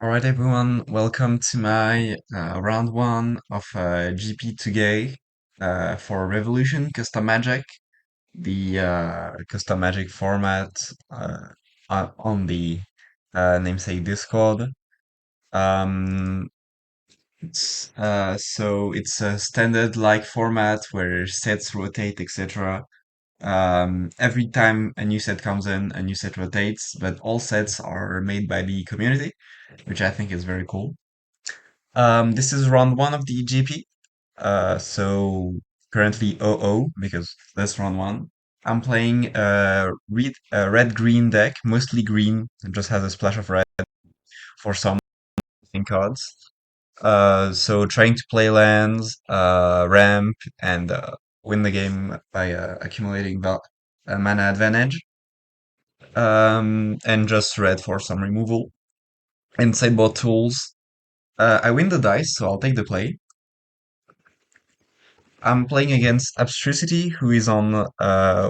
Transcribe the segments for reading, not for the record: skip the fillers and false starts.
All right, everyone, welcome to my round one of GP Tugae for Revolution Custom Magic, the custom magic format on the namesake Discord. Um, it's a standard like format where sets rotate, etc. Every time a new set comes in, a new set rotates, but all sets are made by the community, which I think is very cool. This is round one of the GP. So currently 0-0 because that's round one. I'm playing a red-green deck, mostly green. It just has a splash of red for some cards. So trying to play lands, ramp, and win the game by accumulating mana advantage. And just red for some removal. And sideboard tools. I win the dice, so I'll take the play. I'm playing against Abstrusity, who is on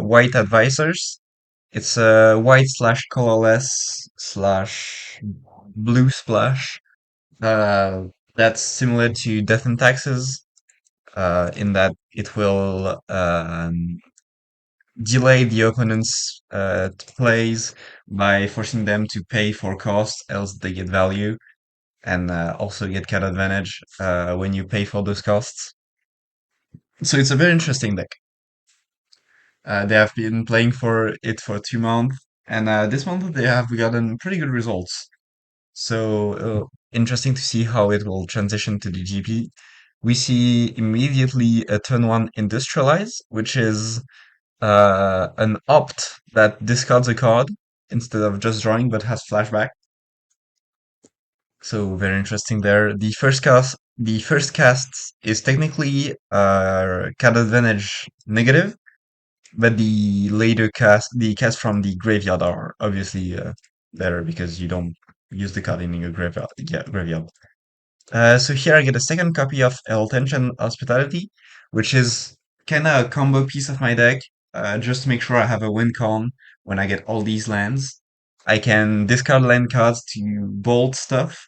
White Advisors. It's a white slash colorless slash blue splash. Uh, that's similar to Death and Taxes, in that it will delay the opponent's plays by forcing them to pay for cost, else they get value, and also get card advantage when you pay for those costs. So it's a very interesting deck. They have been playing for it for 2 months, and this month they have gotten pretty good results. So interesting to see how it will transition to the GP. We see immediately a turn one industrialize, which is an opt that discards a card instead of just drawing, but has flashback. So very interesting there. The first cast is technically card advantage negative, but the cast from the graveyard are obviously better because you don't use the card in your graveyard. Yeah, graveyard. So here I get a second copy of Tension Hospitality, which is kind of a combo piece of my deck, just to make sure I have a win con when I get all these lands. I can discard land cards to bolt stuff,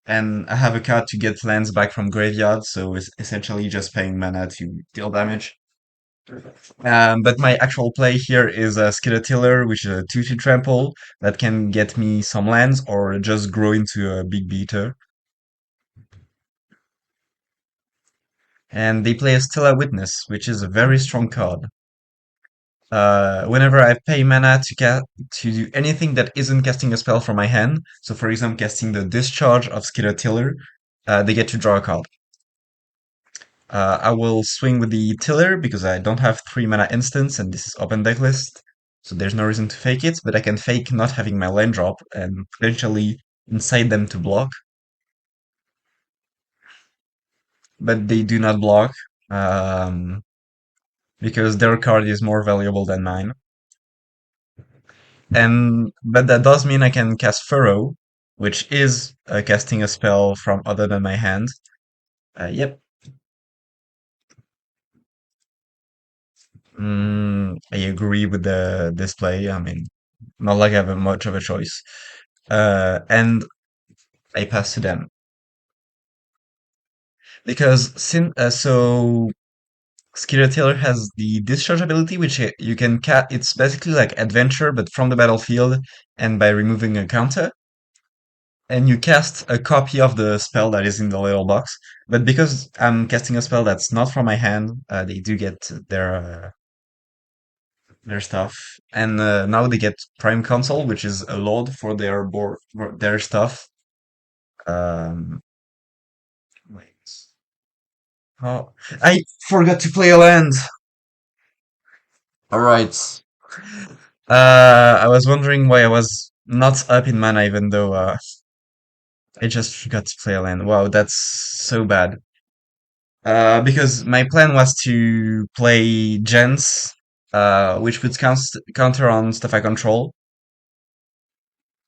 and I have a card to get lands back from graveyard, so it's essentially just paying mana to deal damage. But my actual play here is a Skittertiller, which is a 2/2 trample that can get me some lands or just grow into a big beater. And they play a Stella Witness, which is a very strong card. Whenever I pay mana to do anything that isn't casting a spell from my hand, so for example, casting the Discharge of Skittertiller, they get to draw a card. I will swing with the Tiller because I don't have 3 mana instants and this is open deck list. So there's no reason to fake it, but I can fake not having my land drop and potentially incite them to block. But they do not block, um, because their card is more valuable than mine. But that does mean I can cast Furrow, which is casting a spell from other than my hand. Yep. I agree with the display. I mean, not like I have much of a choice. And I pass to them because Skittertailor Taylor has the discharge ability, which you can cat. It's basically like adventure, but from the battlefield and by removing a counter. And you cast a copy of the spell that is in the little box. But because I'm casting a spell that's not from my hand, they do get their stuff. And now they get Prime Console, which is a load for their board, for their stuff. Um, wait. Oh, I forgot to play a land. All right. I was wondering why I was not up in mana, even though I just forgot to play a land. Wow, that's so bad. Because my plan was to play Gens, which would counter on stuff I control.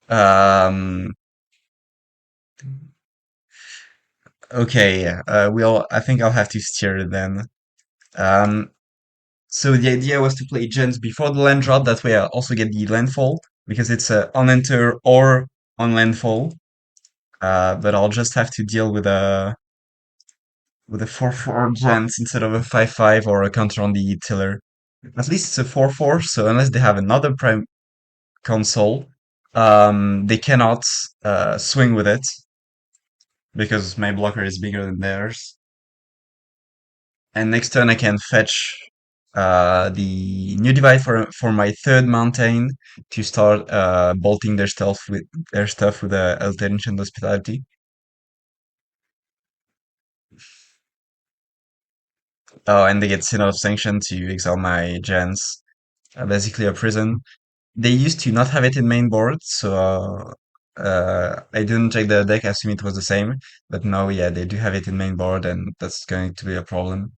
Um, okay, I think I'll have to steer it then. Um, so the idea was to play Gens before the land drop. That way, I also get the landfall because it's on enter or on landfall. but I'll just have to deal with a 4/4 gent instead of a 5/5 or a counter on the tiller. At least it's a 4/4, so unless they have another prime console, they cannot swing with it because my blocker is bigger than theirs. And next turn I can fetch the new divide for my third mountain to start bolting their stuff with attention hospitality. Oh, and they get Synod of Sanction to exile my gens, basically a prison. They used to not have it in main board, so I didn't check the deck. I assume it was the same, but now, yeah, they do have it in main board, and that's going to be a problem.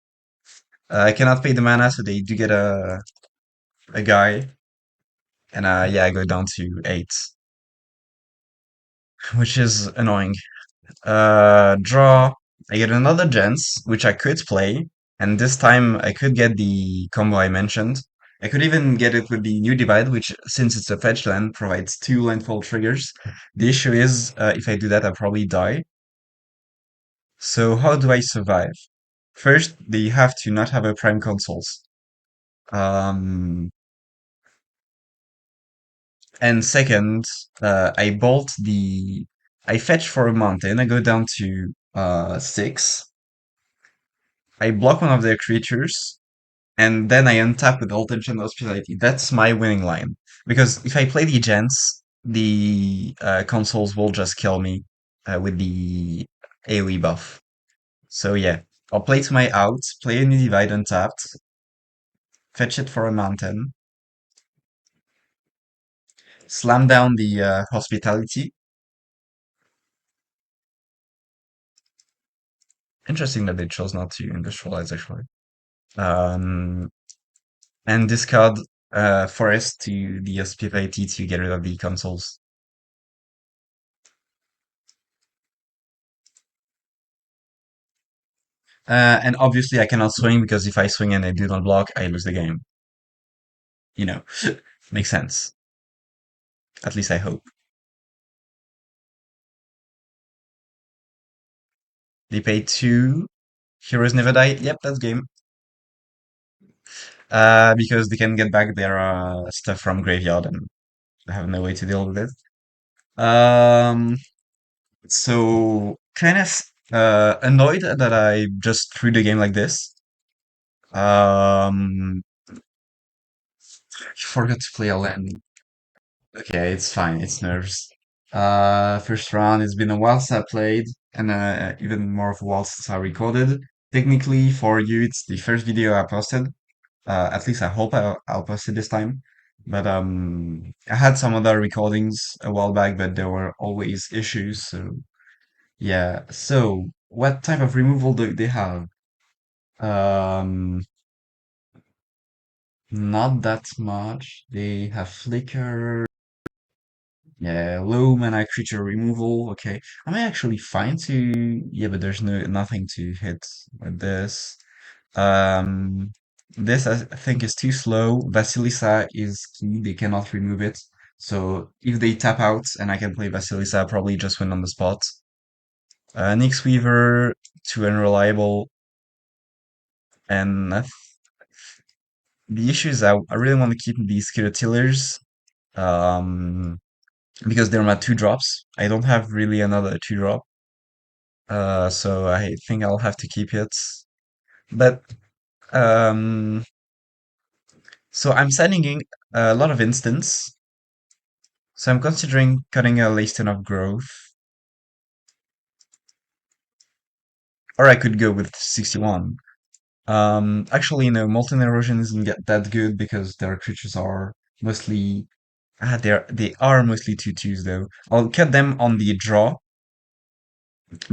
I cannot pay the mana, so they do get a guy, and yeah, I go down to 8, which is annoying. Draw. I get another Gens, which I could play, and this time I could get the combo I mentioned. I could even get it with the new divide, which, since it's a fetch land, provides 2 landfall triggers. The issue is, if I do that, I'll probably die. So how do I survive? First, they have to not have a prime consoles. Um, and second, I fetch for a mountain. I go down to 6. I block one of their creatures, and then I untap with Ultimate and Hospitality. That's my winning line. Because if I play the Gents, the consoles will just kill me with the AoE buff. So yeah, I'll play to my out, play a new divide untapped, fetch it for a mountain, slam down the Hospitality. Interesting that they chose not to industrialize actually. Um, and discard Forest to the Hospitality to get rid of the consoles. And obviously I cannot swing because if I swing and I do not block, I lose the game. You know, makes sense. At least I hope. They pay 2. Heroes never die. Yep, that's game. Because they can get back their stuff from graveyard and I have no way to deal with it. Um, so kind of annoyed that I just threw the game like this. I forgot to play a land. Okay, it's fine. It's nerves. First round. It's been a while since I played, and even more of a while since I recorded. Technically, for you, it's the first video I posted. At least I hope I'll post it this time. But I had some other recordings a while back, but there were always issues. So yeah. So what type of removal do they have? Um, Not that much. They have flicker. Yeah, low mana creature removal. Okay, I'm actually fine to. Yeah, but there's nothing to hit with this. Um, this I think is too slow. Vasilisa is key. They cannot remove it. So if they tap out and I can play Vasilisa, I'll probably just win on the spot. Nyx Weaver, too unreliable. And the issue is I really want to keep these Killers. Um, because they're my 2 drops. I don't have really another 2 drop. So I think I'll have to keep it. But um, so I'm sending in a lot of instants. So I'm considering cutting a Lacton of Growth, or I could go with 61. Actually, no, Molten Erosion isn't get that good because their creatures are mostly they are mostly 2/2s though. I'll cut them on the draw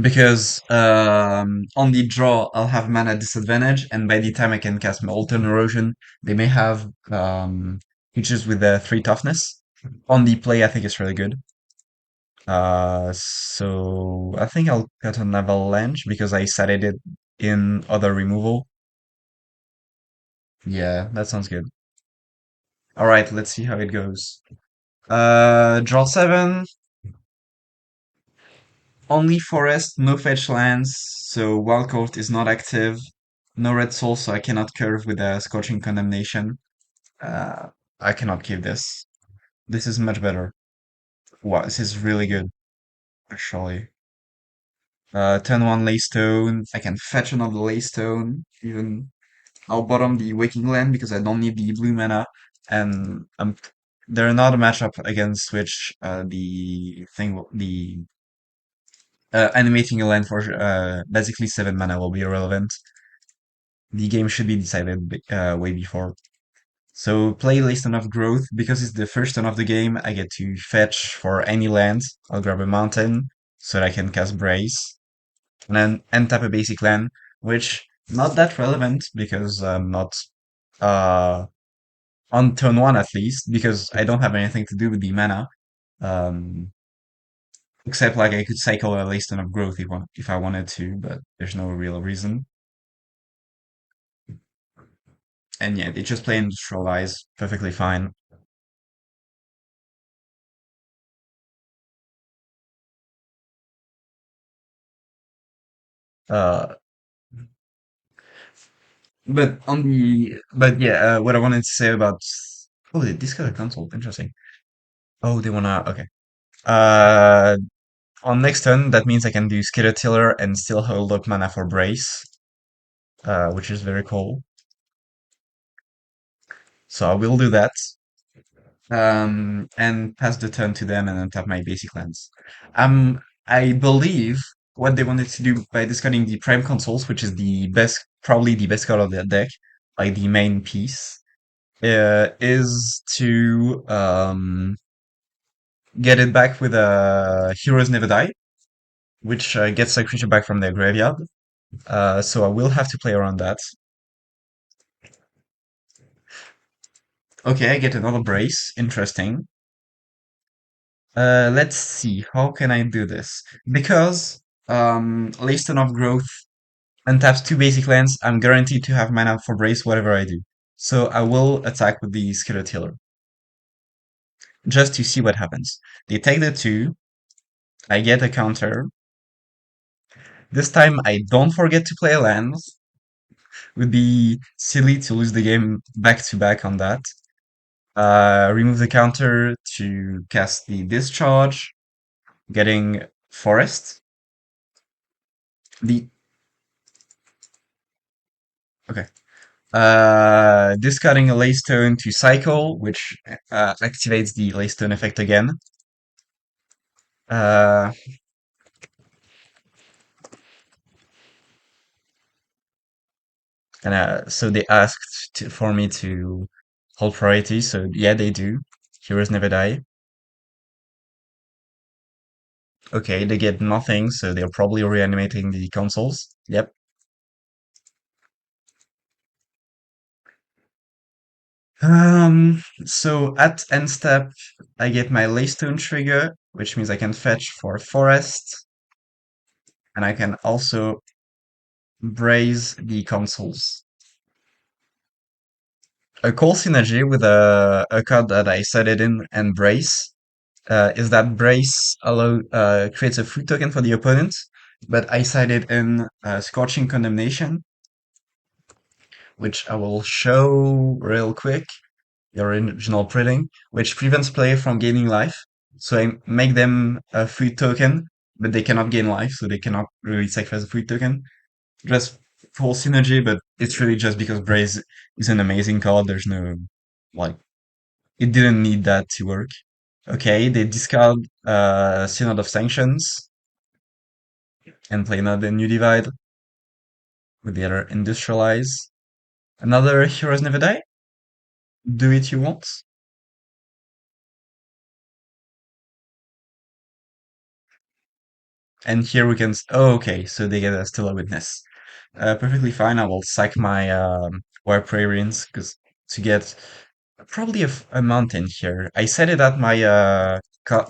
because on the draw I'll have mana disadvantage, and by the time I can cast my Molten Erosion, they may have creatures with a 3 toughness. On the play, I think it's really good. So I think I'll cut an Avalanche because I set it in other removal. Yeah, that sounds good. All right, let's see how it goes. Draw 7. only forest, no fetch lands, so wild court is not active. No red soul, so I cannot curve with a scorching condemnation. Uh, I cannot keep this. This is much better. Wow, this is really good, actually. Turn one Laystone. I can fetch another Laystone. Even I'll bottom the Waking Land because I don't need the blue mana. And they're not a matchup against which the animating a land for basically 7 mana will be irrelevant. The game should be decided way before. So play List of Growth because it's the first turn of the game. I get to fetch for any land. I'll grab a mountain so that I can cast Brace and then end tap a basic land, which not that relevant because I'm not uh on turn one at least because I don't have anything to do with the mana. Um, except like I could cycle a List of Growth if I wanted to, but there's no real reason. And yeah, they just play Industrialize perfectly fine. Uh, but yeah, what I wanted to say about oh, they discard a console. Interesting. Oh, they wanna okay. Uh, on next turn, that means I can do Skitter Tiller and still hold up mana for Brace, which is very cool. So I will do that. And pass the turn to them and then tap my basic lands. I believe what they wanted to do by discarding the Prime Consoles, which is the best, probably the best card of their deck, like the main piece, is to get it back with a Heroes Never Die, which gets a creature back from their graveyard. So I will have to play around that. Okay, I get another Brace. Interesting. Let's see. How can I do this? Because Leiston of Growth untaps two basic lands, I'm guaranteed to have mana for Brace whatever I do. So I will attack with the Skitter Tiller just to see what happens. They take the two. I get a counter. This time I don't forget to play a land. Would be silly to lose the game back to back on that. Remove the counter to cast the discharge, getting forest. The okay. Discarding a Laystone to cycle, which activates the Laystone effect again. Uh, and so they asked for me to hold priority, so yeah, they do. Heroes never die. Okay, they get nothing, so they're probably reanimating the consoles. Yep. So at end step, I get my Laystone trigger, which means I can fetch for forest, and I can also braze the consoles. A cool synergy with a card that I set it in and brace is that brace creates a food token for the opponent, but I set it in Scorching Condemnation, which I will show real quick. The original printing, which prevents player from gaining life. So I make them a food token, but they cannot gain life, so they cannot really sacrifice a food token. Just full synergy, but it's really just because Braze is an amazing card. There's no like it didn't need that to work. Okay, they discard Synod of Sanctions and play another New Divide with the other Industrialize. Another Heroes Never Die. Do it you want. And here we can. Oh, okay, so they get a Still a Witness. Perfectly fine. I will sack my Wire Prairians because to get probably a mountain here. I set it at my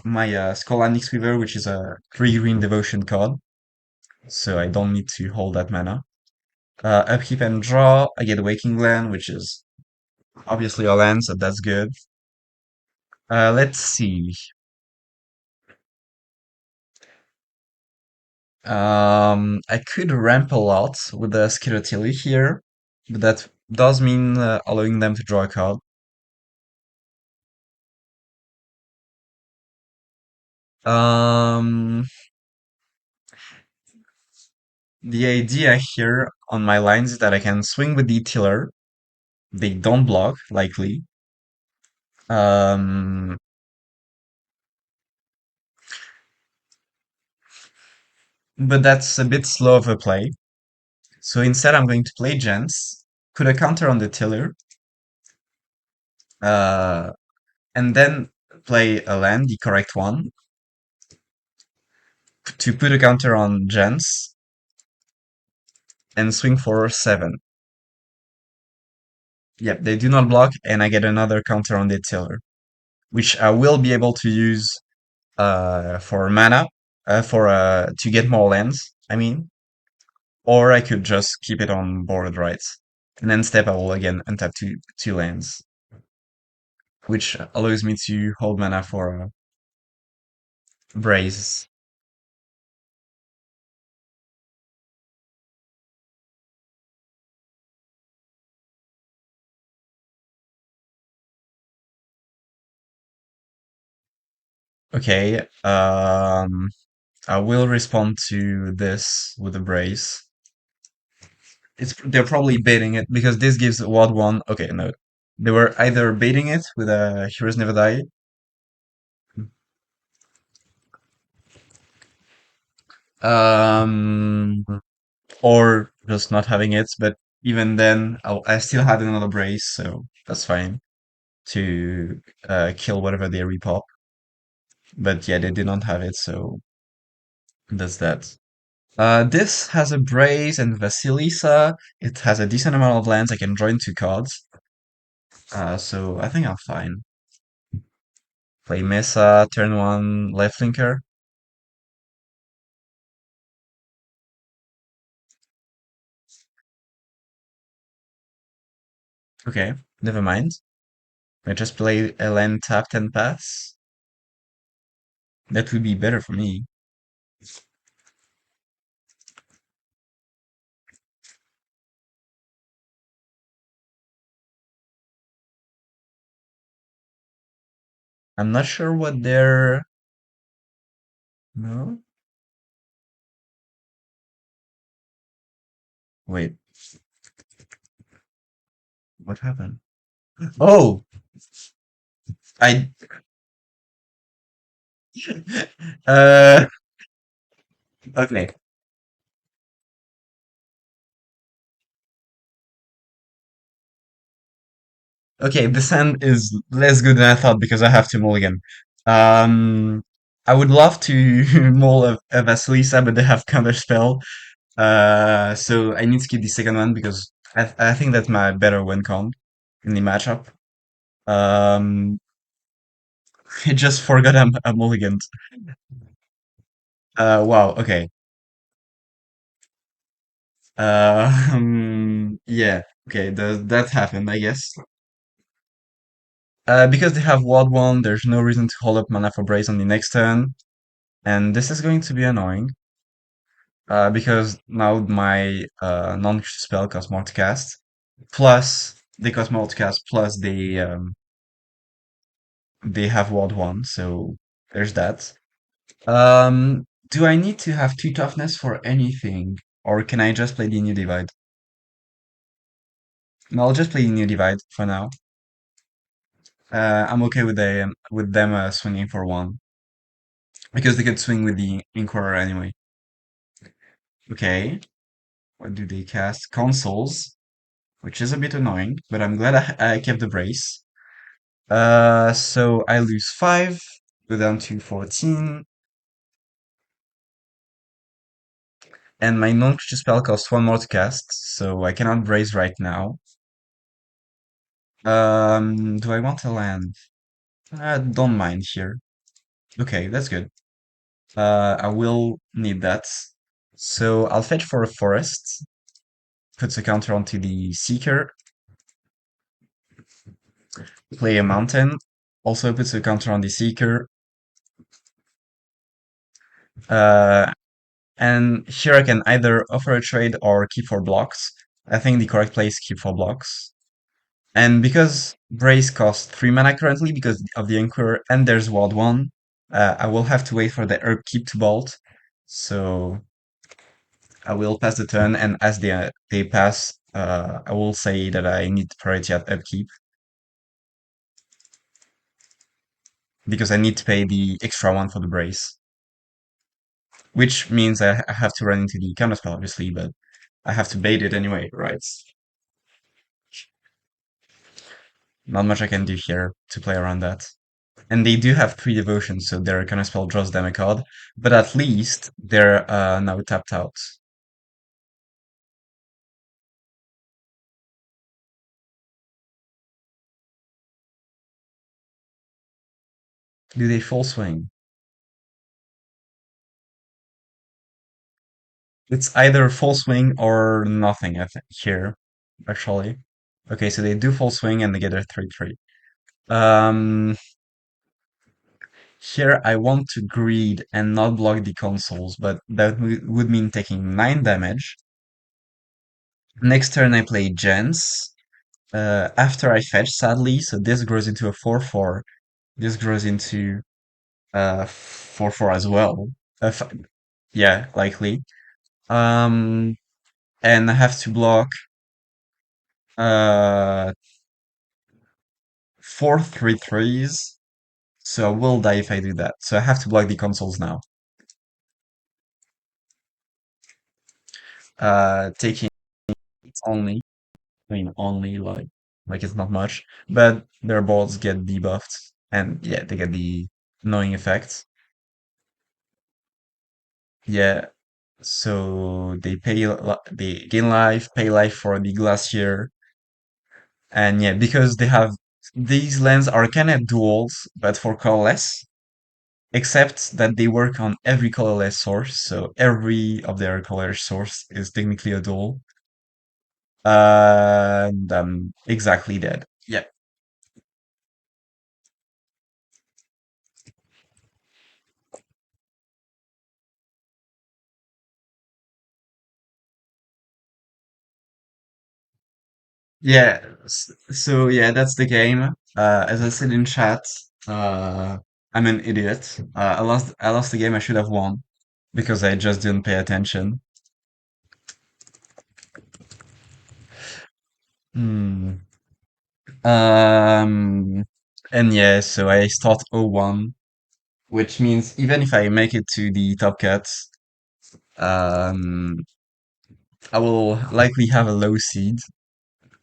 my Scholastic Weaver, which is a 3 green devotion card, so I don't need to hold that mana. Upkeep and draw. I get a Waking Land, which is obviously a land, so that's good. Let's see. I could ramp a lot with the Skidotilly here, but that does mean allowing them to draw a card. Um, the idea here on my lines is that I can swing with the Tiller. They don't block, likely. Um, but that's a bit slow of a play. So instead, I'm going to play Gents, put a counter on the Tiller, uh, and then play a land, the correct one, to put a counter on Gents and swing for 7. Yep, they do not block, and I get another counter on the Tiller, which I will be able to use for mana, for to get more lands, I mean. Or I could just keep it on board, right? And then step I will again untap two lands, which allows me to hold mana for Braze. Okay, I will respond to this with a Braze. They're probably baiting it because this gives Ward 1. Okay, no. They were either baiting it with a Heroes Never Die, um, or just not having it, but even then, I still had another Brace, so that's fine to kill whatever they repop. But yeah, they did not have it, so that's that. This has a Brace and Vasilisa. It has a decent amount of lands. I can join 2 cards. So I think I'm fine. Play Mesa, turn 1, left flinker. Okay, never mind. I just play a land tapped and pass. That would be better for me. I'm not sure what their... No? Wait, what happened? Oh! I... Uh, okay. Okay, this hand is less good than I thought because I have to mulligan. Um, I would love to mull a Vasilisa, but they have counter spell. So I need to keep the second one because I think that's my better win con in the matchup. Um, I just forgot I'm mulliganed. Wow, okay. Yeah, okay, that happened, I guess. Because they have Wild One, there's no reason to hold up mana for Brace on the next turn, and this is going to be annoying. Because now my non-creature spell costs more to cast, plus they cost more to cast, plus they have Wild One, so there's that. Do I need to have 2 toughness for anything, or can I just play the new divide? No, I'll just play the new divide for now. I'm okay with them swinging for 1 because they could swing with the Inquirer anyway. Okay, what do they cast? Consoles, which is a bit annoying, but I'm glad I kept the Brace. So I lose 5, go down to 14, and my non-creature spell costs 1 more to cast, so I cannot Brace right now. Do I want to land? I don't mind here. Okay, that's good. I will need that. So I'll fetch for a forest, puts a counter onto the Seeker, play a mountain, also puts a counter on the Seeker, uh, And here I can either offer a trade or keep for blocks. I think the correct play is keep for blocks. And because Brace costs 3 mana currently because of the Anchor and there's Ward 1, I will have to wait for the Upkeep to bolt. So I will pass the turn, and as they pass, I will say that I need priority at Upkeep because I need to pay the extra one for the Brace. Which means I have to run into the counterspell, obviously, but I have to bait it anyway, right? Not much I can do here to play around that. And they do have 3 devotions, so their counterspell draws them a card, but at least they're now tapped out. Do they full swing? It's either full swing or nothing, I think, here, actually. Okay, so they do full swing and they get a 3/3. Um, Here I want to greed and not block the consoles, but that would mean taking 9 damage. Next turn I play Gens. After I fetch, sadly, so this grows into a 4/4. This grows into 4/4 as well. Yeah, likely. Um, and I have to block uh 4/3/3s. So I will die if I do that. So I have to block the consoles now. Taking it only. I mean, only like it's not much, but their boards get debuffed, and yeah, they get the annoying effects. Yeah, so they gain life, pay life for the glacier, and yeah, because they have these lands are kind of duals, but for colorless, except that they work on every colorless source, so every of their color source is technically a dual. And I'm exactly dead. Yeah. Yeah, so yeah, that's the game. As I said in chat, uh, I'm an idiot. I lost the game I should have won because I just didn't pay attention. Hmm. Um, and yeah, so I start 0-1, which means even if I make it to the top cuts, um, I will likely have a low seed.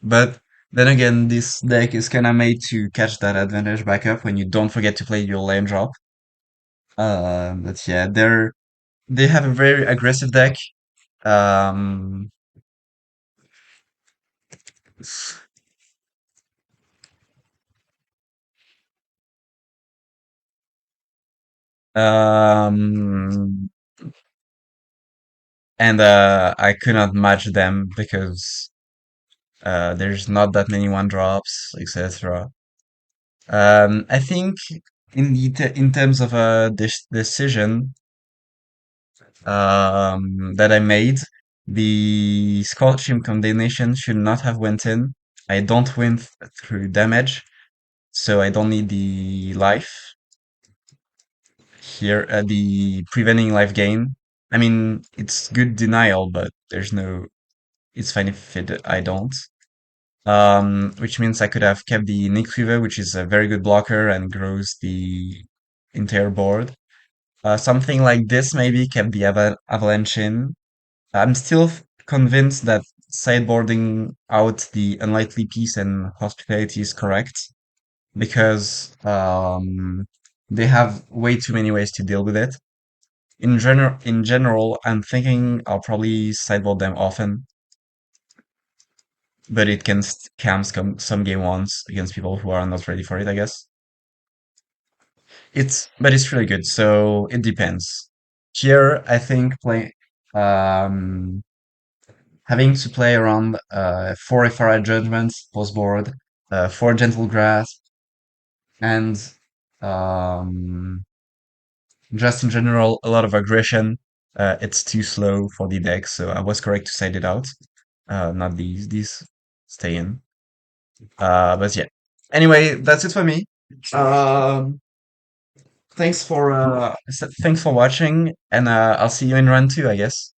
But then again, this deck is kind of made to catch that advantage back up when you don't forget to play your lame drop. But yeah, they have a very aggressive deck. Um, um, and I could not match them because there's not that many one drops, etc. I think in terms of a decision that I made, the Scorching Condemnation should not have went in. I don't win through damage, so I don't need the life here. The preventing life gain. I mean, it's good denial, but there's no. It's fine if I don't. Which means I could have kept the Nick Fever, which is a very good blocker and grows the entire board. Something like this maybe kept the Avalanche in. I'm still convinced that sideboarding out the unlikely piece and hospitality is correct because they have way too many ways to deal with it. In general, I'm thinking I'll probably sideboard them often, but it can scam some game ones against people who are not ready for it, I guess. But it's really good, so it depends. Here, I think um having to play around 4 FRI judgments post board, 4 gentle grasp, and um just in general a lot of aggression. It's too slow for the deck, so I was correct to side it out. Not these stay in. But yeah. Anyway, that's it for me. Um, thanks for watching, and I'll see you in round two, I guess.